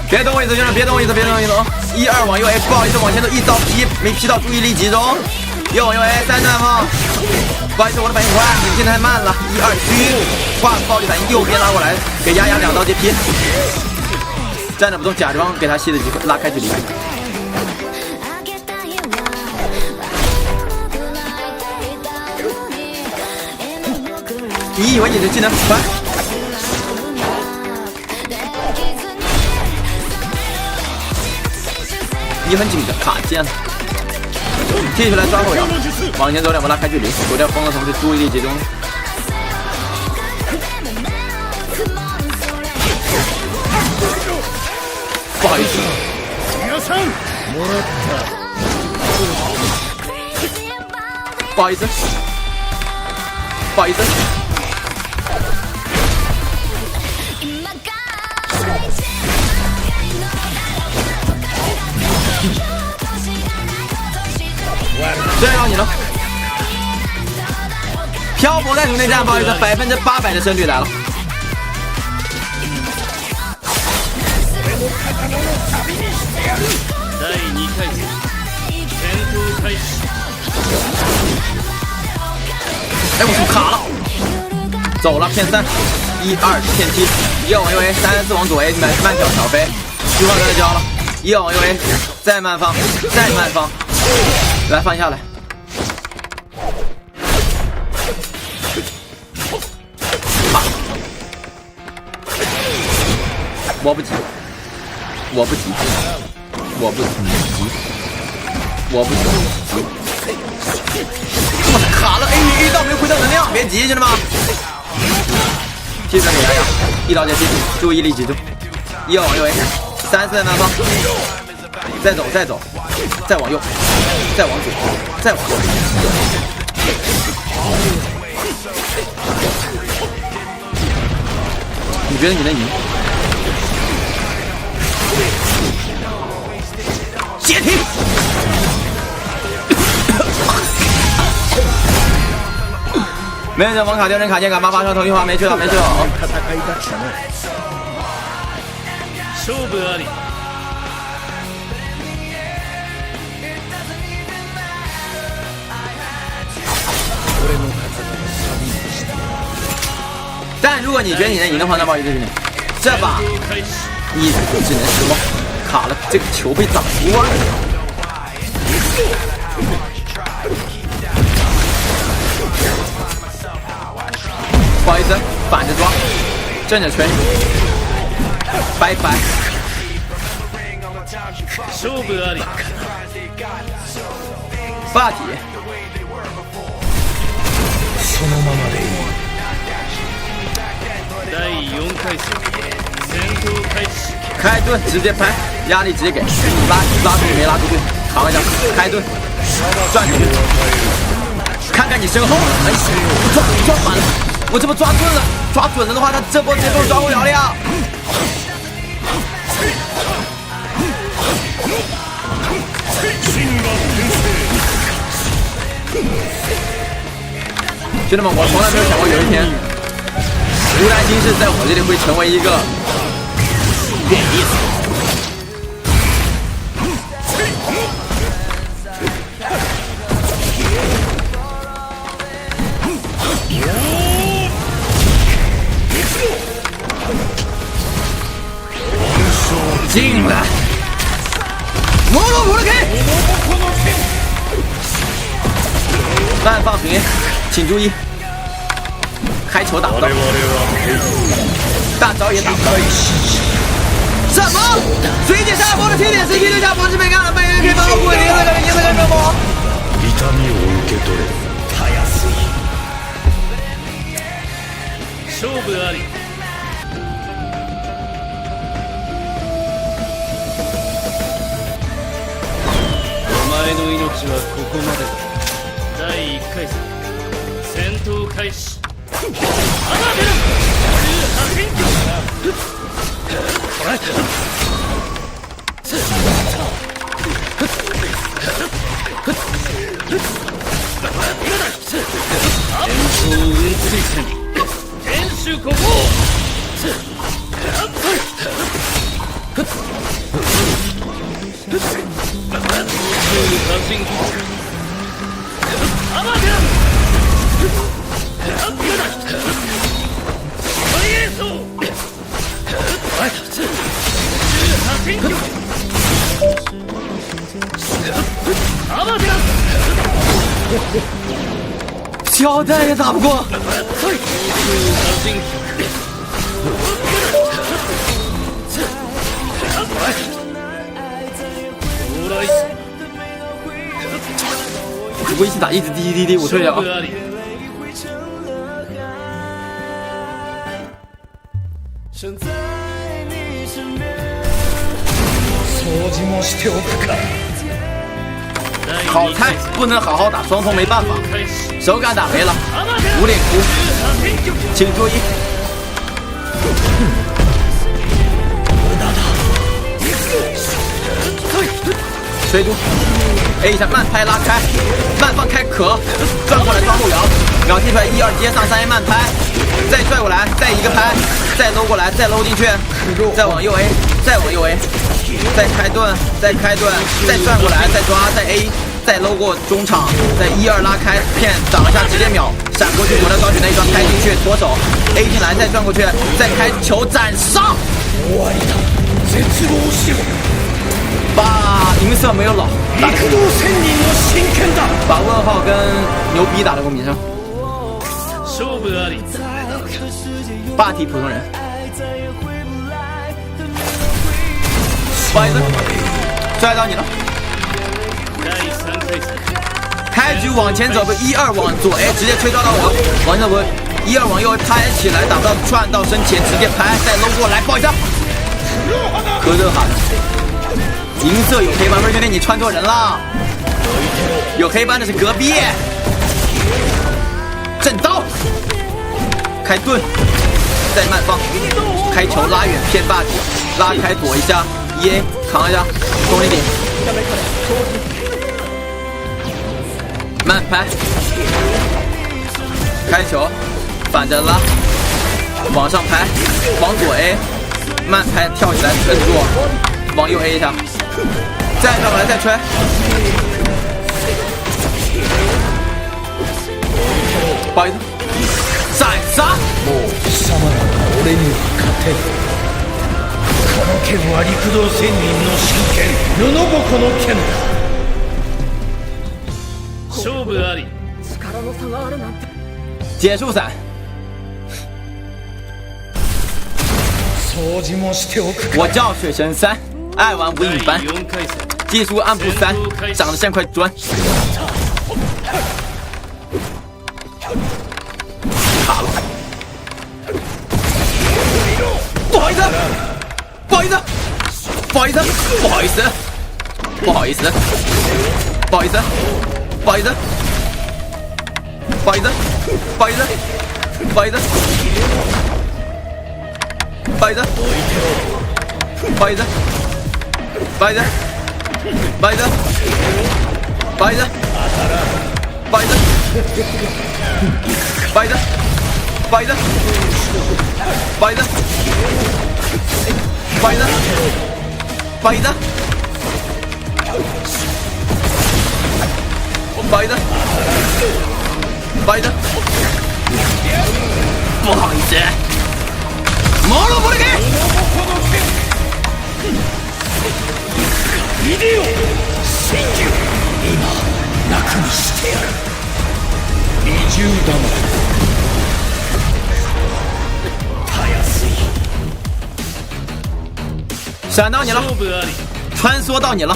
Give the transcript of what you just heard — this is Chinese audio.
别动位置，兄弟，别动位置，别动位置哦！1、2往右 A， 不好意思，往前走，一招劈，没劈到，注意力集中。右往右 A， 3站方。不好意思，我的反应快，你进的太慢了。1、2狙，挂暴力反应，右边拉过来，给丫丫2刀接劈。站着不动，假装给他吸的机会，拉开距离。你以为你的技能快？你很紧的卡键了，继续来抓后腰，往前走2步拉开距离，躲掉风的同时注意力集中。不好意思，不好意思，不好意思。追到你了，漂泊在土内战，不好意思，800%的胜率来了。哎，我卡了，走了，骗3，1、2骗踢，1往右 A， 3、4往左 A， 慢脚小飞，虚晃在交了，1往右 A， 再慢放，再慢放。来放下来，我不急，我不急，我不急，我不急。我卡了 A 遇到没回到能量，别急，兄弟们。踢转给丫丫，1刀接踢，注意力集中。1往右 A， 3、4在慢放，再走，再走。再往右，再往左，再往右。你觉得你能赢？解体！没人网卡丢人卡键杆8发头一话没去了，没去了。勝負あり。但如果你觉得你能赢的话，那不好意思，兄弟，这把你只能失望，卡了，这个球被打断了。不好意思，反着抓，正着吹，拜拜。勝負あり。霸体。そのままでいい。第4回戦，戦闘开始。开盾直接拍，压力直接给，拉出去没拉出去，扛一下，开盾，转进去，看看你身后，哎，抓反了，我这不抓准了，抓准了的话，他这波节奏抓不了了呀。兄弟们，我从来没有想过有一天，无担心是在我这里会成为一个贬义词。进来，摩洛普的 K， 慢放平，请注意，开球打不到，大招也打不到。什么？水姐下波的天点17就下波是被干了，被人可以帮我过赢了什么？勝負あり。お前の命はここまでだ。第1回戦、戦闘開始。アマベル18戦闘運追戦、天守ここ。小蛋也打不过。如果一起打，一直滴，我退了啊！好菜不能好好打，双方没办法，手感打没了，无脸哭，请注意。追住 ，A 一下慢拍拉开，慢放开壳，转过来抓后摇，秒踢出来1、2接上3A 慢拍，再拽过来，再一个拍，再搂过来，再搂进去，再往右 A， 再往右 A， 再开盾，再开盾，再转过来，再抓，再 A， 再搂过中场，再1、2拉开片，挡一下直接秒，闪过去，我的双曲那一双拍进去，脱手 A 进来，再转过去，再开球斩上。把银色没有老打得把问号跟牛逼打得公平上，霸体普通人，不好意思，拽到你了。开局往前走个1、2往左 A， 直接吹到我，往前走个1、2往右拍起来，打到转到身前直接拍，再搂过来，不好意思，可热哈的。银色有黑斑，兄弟你穿错人了，有黑斑的是隔壁。震刀，开盾，再慢放，开球拉远骗霸体，拉开躲一下，1A 扛一下，攻击点，慢拍，开球，反着拉，往上拍，往左 A， 慢拍跳起来摁住，往右 A 一下。再转过来，再吹。不好意思，斩杀。もう貴様らは俺には勝てん。この剣は陸道仙人の真剣、世のこの剣だ。勝負あり。力の差があるなんて。结束伞。掃除もしておく。我叫水神3。爱玩无影班，技术暗部3，长得像块砖。卡了，不好意思，不好意思，不好意思，不好意思，不好意思，不好意思，不好意思，不好意思，不好意思，不好意思，不好意思，不好意思。不好意思，不好意思，不好意思，不好意思，不好意思，不好意思，不好意思，不好意思，不好意思，不好意思，不好意思，不好意思，モロボルゲ。いでよ真珠、今楽にしてやる。20玉たやすい。闪到你了，穿梭到你了。